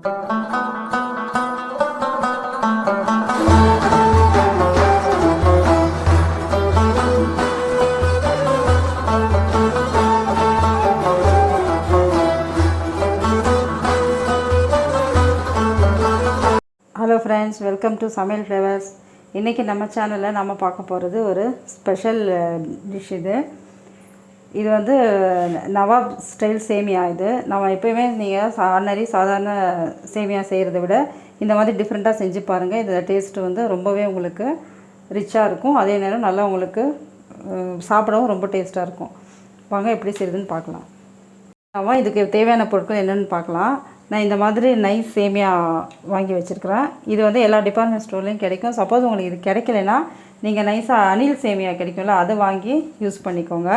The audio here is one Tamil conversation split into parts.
Hello friends, welcome to Samiya Flavors. இன்னைக்கு நம்ம சேனல்ல நாம பார்க்க போறது ஒரு ஸ்பெஷல் டிஷ் இது வந்து நவாப் ஸ்டைல் சேமியா இது. நம்ம எப்பவுமே நீங்க சாதாரண சேமியா செய்யறதை விட இந்த மாதிரி டிஃபரண்டா செஞ்சு பாருங்க. இந்த டேஸ்ட் வந்து ரொம்பவே உங்களுக்கு ரிச்சா இருக்கும். அதே நேரம் நல்லா உங்களுக்கு சாப்பிடவும் ரொம்ப டேஸ்டா இருக்கும். வாங்க எப்படி செய்யறதுன்னு பார்க்கலாம். நாம இதுக்கு தேவையான பொருட்கள் என்னன்னு பார்க்கலாம். நான் இந்த மாதிரி நைஸ் சேமியா வாங்கி வச்சிருக்கிறேன். இது வந்து எல்லா டிபார்ட்மெண்ட் ஸ்டோர்லயும் கிடைக்கும். சப்போஸ் உங்களுக்கு இது கிடைக்கலனா நீங்க நைஸா அணில் சேமியா கிடைக்கும்ல, அதை வாங்கி யூஸ் பண்ணிக்கோங்க.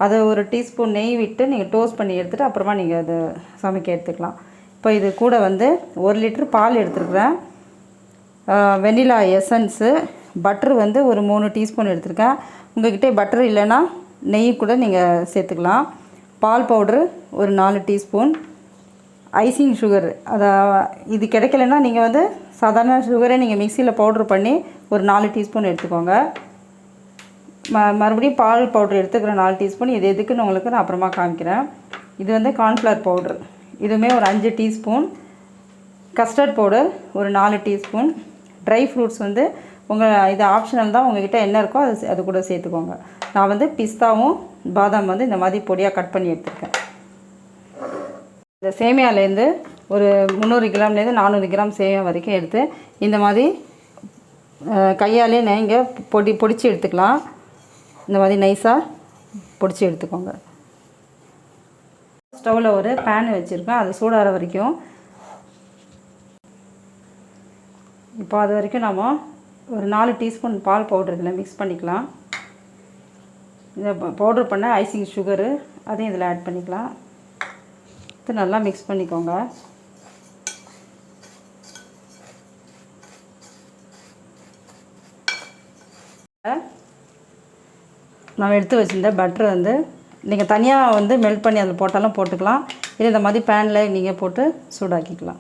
அதை ஒரு டீஸ்பூன் நெய் விட்டு நீங்க டோஸ்ட் பண்ணி எடுத்துட்டு அப்புறமா நீங்க அதை சமைக்க எடுத்துக்கலாம். இப்போ இது கூட வந்து 1 லிட்டர் பால் எடுத்துக்கிறேன். வெனிலா எசன்ஸ், பட்டர் வந்து ஒரு 3 டீஸ்பூன் எடுத்துர்க்கேன். உங்ககிட்ட பட்டர் இல்லனா நெய் கூட நீங்க சேர்த்துக்கலாம். பால் பவுடர் ஒரு 4 டீஸ்பூன். ஐசிங் சுகர், இது கிடைக்கலனா நீங்கள் வந்து சாதாரண சுகரை நீங்கள் மிக்சியில் பவுட்ரு பண்ணி ஒரு 4 டீஸ்பூன் எடுத்துக்கோங்க. மறுபடியும் பால் பவுட்ரு எடுத்துக்கிறேன் 4 டீஸ்பூன். இது எதுக்குன்னு உங்களுக்கு நான் அப்புறமா காமிக்கிறேன். இது வந்து கார்ன்ஃப்ளவர் பவுட்ரு, இதுவுமே ஒரு 5 டீஸ்பூன். கஸ்டர்ட் பவுடர் ஒரு 4 டீஸ்பூன். ட்ரை ஃப்ரூட்ஸ் வந்து இது ஆப்ஷனல் தான், உங்கள்கிட்ட என்ன இருக்கோ அது கூட சேர்த்துக்கோங்க. நான் வந்து பிஸ்தாவும் பாதாம் வந்து இந்த மாதிரி பொடியாக கட் பண்ணி எடுத்துருக்கேன். இந்த சேமியாலேருந்து ஒரு 300 கிராம்லேருந்து 400 கிராம் சேமியா வரைக்கும் எடுத்து இந்த மாதிரி கையாலே நீங்கள் பொடிச்சு எடுத்துக்கலாம். இந்த மாதிரி நைஸாக பொடிச்சு எடுத்துக்கோங்க. ஸ்டவ்வில் ஒரு பேன் வச்சுருக்கேன், அது சூடாகிற வரைக்கும். இப்போ அது வரைக்கும் நம்ம ஒரு 4 டீஸ்பூன் பால் பவுடர் இதில் மிக்ஸ் பண்ணிக்கலாம். இதை பவுட்ரு பண்ண ஐசிங் சுகரு அதையும் இதில் ஆட் பண்ணிக்கலாம். இது நல்லா மிக்ஸ் பண்ணிக்கோங்க. நான் எடுத்து வச்சிருந்த பட்டர் வந்து நீங்கள் தனியாக வந்து மெல்ட் பண்ணி அதில் போட்டாலும் போட்டுக்கலாம். இல்லை இந்த மாதிரி பேனில் நீங்கள் போட்டு சூடாக்கிக்கலாம்.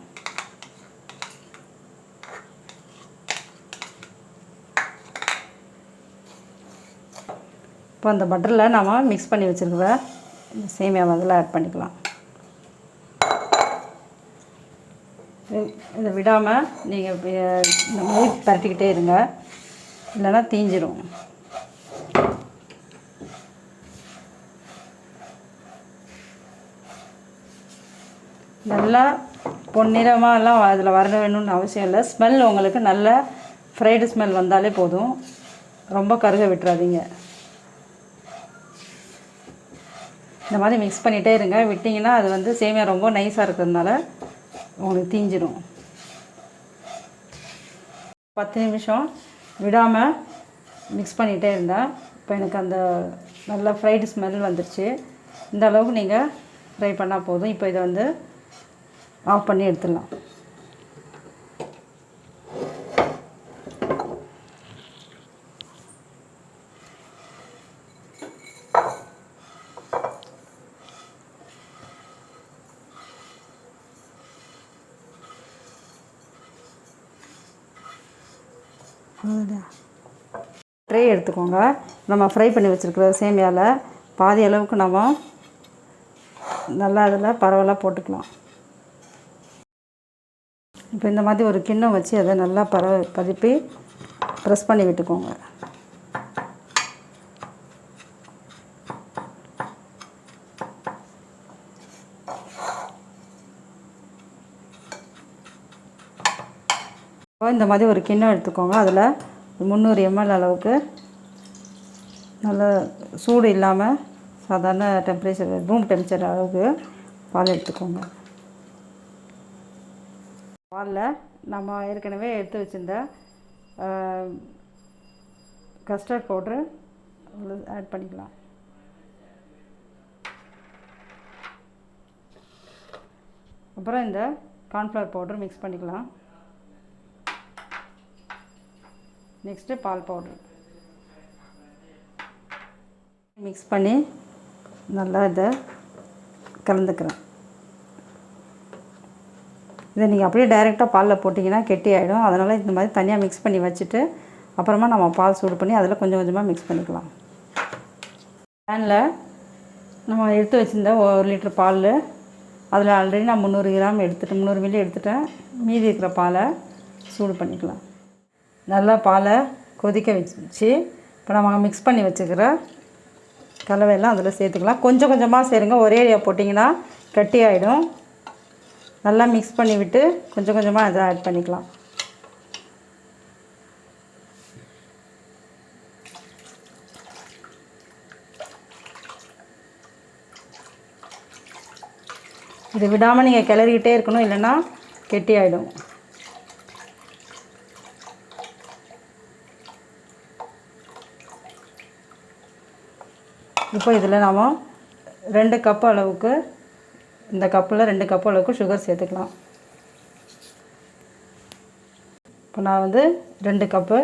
இப்போ அந்த பட்டரில் நம்ம மிக்ஸ் பண்ணி வச்சுருக்கிற சேமியா அதில் ஆட் பண்ணிக்கலாம். இதை விடாமல் நீங்கள் இந்த மாதிரி பரட்டிக்கிட்டே இருங்க, இல்லைன்னா தீஞ்சிரும். நல்லா பொன்னிறமாலாம் அதில் வர வேணும்னு அவசியம் இல்லை. ஸ்மெல் உங்களுக்கு நல்ல ஃப்ரைடு ஸ்மெல் வந்தாலே போதும், ரொம்ப கருக விட்டுறாதீங்க. இந்த மாதிரி மிக்ஸ் பண்ணிகிட்டே இருங்க. விட்டிங்கன்னா அது வந்து சேமியா ரொம்ப நைஸாக இருக்கிறதுனால உங்களுக்கு தீஞ்சிரும். 10 நிமிஷம் விடாமல் மிக்ஸ் பண்ணிகிட்டே இருந்தேன். இப்போ எனக்கு அந்த நல்ல ஃப்ரைடு ஸ்மெல் வந்துருச்சு. இந்த அளவுக்கு நீங்கள் ஃப்ரை பண்ணால் போதும். இப்போ இதை வந்து ஆஃப் பண்ணி எடுத்துடலாம். ட்ரே எடுத்துக்கோங்க. நம்ம ஃப்ரை பண்ணி வச்சுருக்கிற சேமியாவில் பாதி அளவுக்கு நம்ம நல்லா அதில் பரவலாக போட்டுக்கலாம். இப்போ இந்த மாதிரி ஒரு கிண்ணம் வச்சு அதை நல்லா பரப்பி ப்ரெஸ் பண்ணி விட்டுக்கோங்க. இந்த மாதிரி ஒரு கிண்ணம் எடுத்துக்கோங்க. அதில் 300 ml அளவுக்கு நல்ல சூடு இல்லாமல் சாதாரண டெம்பரேச்சர், ரூம் டெம்பரேச்சர் அளவுக்கு பால் எடுத்துக்கோங்க. பாலில் நம்ம ஏற்கனவே எடுத்து வச்சுருந்த கஸ்டர்ட் பவுட்ரு ஆட் பண்ணிக்கலாம். அப்புறம் இந்த கார்ன்ஃப்ளவர் பவுடர் மிக்ஸ் பண்ணிக்கலாம். நெக்ஸ்ட்டு பால் பவுடர் மிக்ஸ் பண்ணி நல்லா இதை கலந்துக்கிறேன். இதை நீங்கள் அப்படியே டைரெக்டாக பாலில் போட்டிங்கன்னா கெட்டி ஆகிடும். அதனால் இந்த மாதிரி தனியாக மிக்ஸ் பண்ணி வச்சுட்டு அப்புறமா நம்ம பால் சூடு பண்ணி அதில் கொஞ்சம் கொஞ்சமாக மிக்ஸ் பண்ணிக்கலாம். பேனில் நம்ம எடுத்து வச்சுருந்த 1 லிட்டர் பால், அதில் ஆல்ரெடி நான் 300 கிராம் எடுத்துகிட்டேன், 300 மில்லி எடுத்துட்டேன். மீதி இருக்கிற பாலை சூடு பண்ணிக்கலாம். நல்லா பாலை கொதிக்க வச்சு இப்போ நம்ம மிக்ஸ் பண்ணி வச்சுக்கிற கலவையெல்லாம் அதில் சேர்த்துக்கலாம். கொஞ்சம் கொஞ்சமாக சேருங்க, ஒரேடியாக போட்டிங்கன்னா கட்டி ஆகிடும். நல்லா மிக்ஸ் பண்ணி விட்டு கொஞ்சம் கொஞ்சமாக இதை ஆட் பண்ணிக்கலாம். இதை விடாமல் நீங்கள் கிளறிக்கிட்டே இருக்கணும், இல்லைன்னா கெட்டி ஆகிடும். இப்போ இதில் நாம் 2 கப் அளவுக்கு, இந்த கப்பில் 2 கப் அளவுக்கு சுகர் சேர்த்துக்கலாம். இப்போ நான் 2 கப்பு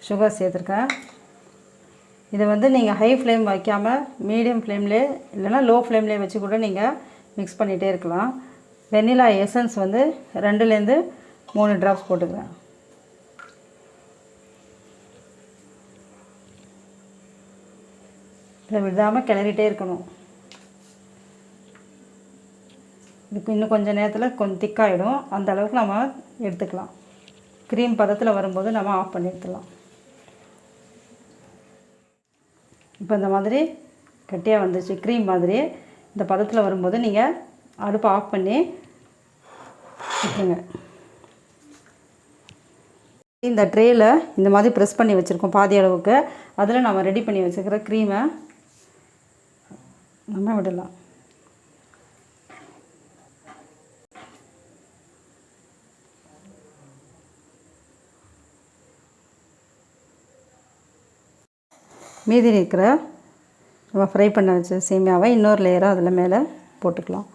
சுகர் சேர்த்துருக்கேன். இதை நீங்கள் ஹை ஃப்ளேம் வைக்காமல் மீடியம் ஃப்ளேம்லேயே இல்லைனா லோ ஃப்ளேம்லேயே வச்சு கூட நீங்கள் மிக்ஸ் பண்ணிகிட்டே இருக்கலாம். வெண்ணிலா எசன்ஸ் 2லேருந்து 3 ட்ராப்ஸ் போட்டுக்கிறேன். இதை விடாமல் கிளறிட்டே இருக்கணும். இதுக்கு இன்னும் கொஞ்சம் நேரத்தில் கொஞ்சம் திக்காகிடும். அந்த அளவுக்கு நம்ம எடுத்துக்கலாம். க்ரீம் பதத்தில் வரும்போது நம்ம ஆஃப் பண்ணி எடுத்துடலாம். இப்போ இந்த மாதிரி கட்டியாக வந்துச்சு, க்ரீம் மாதிரி. இந்த பதத்தில் வரும்போது நீங்கள் அடுப்பை ஆஃப் பண்ணி விட்டுருங்க. இந்த ட்ரேயில் இந்த மாதிரி ப்ரெஸ் பண்ணி வச்சுருக்கோம் பாதி அளவுக்கு. அதில் நம்ம ரெடி பண்ணி வச்சுக்கிற க்ரீமை நம்ம விடலாம். மீதி இருக்கிற நம்ம ஃப்ரை பண்ண வச்ச சேமியாவை இன்னொரு லேயராக அதில் மேலே போட்டுக்கலாம்.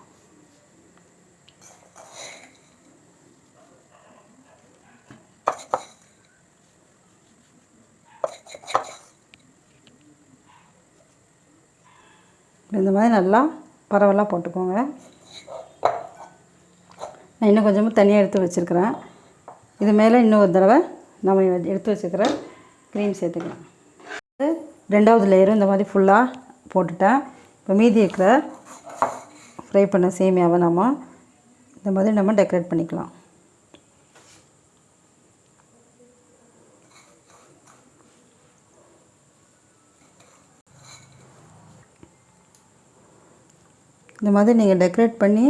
இந்த மாதிரி நல்லா பரவலாக போட்டுக்கோங்க. நான் இன்னும் கொஞ்சமாக தனியாக எடுத்து வச்சுருக்கிறேன். இது மேலே இன்னொரு தடவை நம்ம எடுத்து வச்சுக்கிற க்ரீம் சேர்த்துக்கலாம். 2வது லேயரும் இந்த மாதிரி ஃபுல்லாக போட்டுட்டேன். இப்போ மீதி இருக்கிற ஃப்ரை பண்ண சேமியாவை நம்ம இந்த மாதிரி நம்ம டெக்கரேட் பண்ணிக்கலாம். இந்த மாதிரி நீங்கள் டெக்கரேட் பண்ணி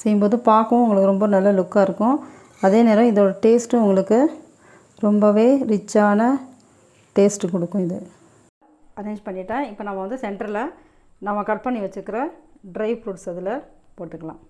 செய்யும்போது பார்க்கவும் உங்களுக்கு ரொம்ப நல்ல லுக்காக இருக்கும். அதே நேரம் இதோட டேஸ்ட்டும் உங்களுக்கு ரொம்பவே ரிச்சான டேஸ்ட்டு கொடுக்கும். இது அரேஞ்ச் பண்ணிட்டேன். இப்போ நம்ம சென்டரில் நம்ம கட் பண்ணி வச்சுக்கிற ட்ரை ஃப்ரூட்ஸ் அதில் போட்டுக்கலாம்.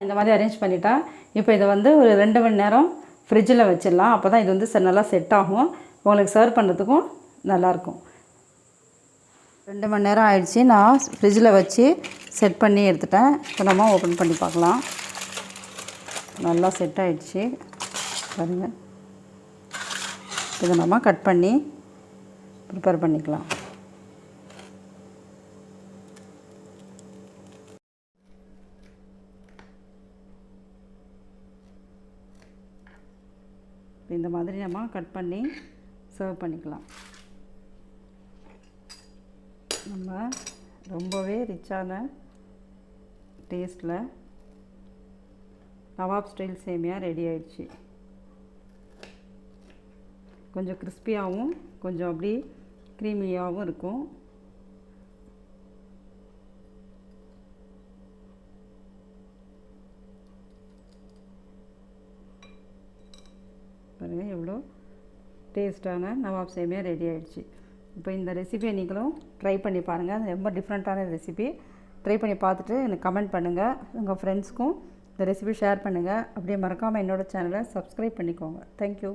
இந்த மாதிரி அரேஞ்ச் பண்ணிட்டேன். இப்போ இதை ஒரு 2 மணி நேரம் ஃப்ரிட்ஜில் வச்சிடலாம். அப்போ தான் இது நல்லா செட் ஆகும். உங்களுக்கு சர்வ் பண்ணுறதுக்கும் நல்லாயிருக்கும். 2 மணி நேரம் ஆயிடுச்சு. நான் ஃப்ரிட்ஜில் வச்சு செட் பண்ணி எடுத்துட்டேன். இப்போ நம்ம ஓப்பன் பண்ணி பார்க்கலாம். நல்லா செட் ஆகிடுச்சு பாருங்கள். இதை நம்ம கட் பண்ணி ப்ரிப்பேர் பண்ணிக்கலாம். இந்த மாதிரி நம்ம கட் பண்ணி சர்வ் பண்ணிக்கலாம். நம்ம ரொம்பவே ரிச்சான டேஸ்ட்டில் நவாப் ஸ்டைல் சேமியா ரெடி ஆயிடுச்சு. கொஞ்சம் கிறிஸ்பியாகவும் கொஞ்சம் அப்படி க்ரீமியாகவும் இருக்கும். பாருங்கள் எவ்வளோ டேஸ்ட்டான நவாப் சேமியா ரெடி ஆகிடுச்சு. இப்போ இந்த ரெசிபியை நீங்களும் ட்ரை பண்ணி பாருங்கள். அது ரொம்ப டிஃப்ரெண்ட்டான ரெசிபி. ட்ரை பண்ணி பார்த்துட்டு எனக்கு கமெண்ட் பண்ணுங்கள். உங்கள் ஃப்ரெண்ட்ஸ்க்கும் இந்த ரெசிபி ஷேர் பண்ணுங்கள். அப்படியே மறக்காமல் என்னோடய சேனலை சப்ஸ்கிரைப் பண்ணிக்கோங்க. தேங்க்யூ.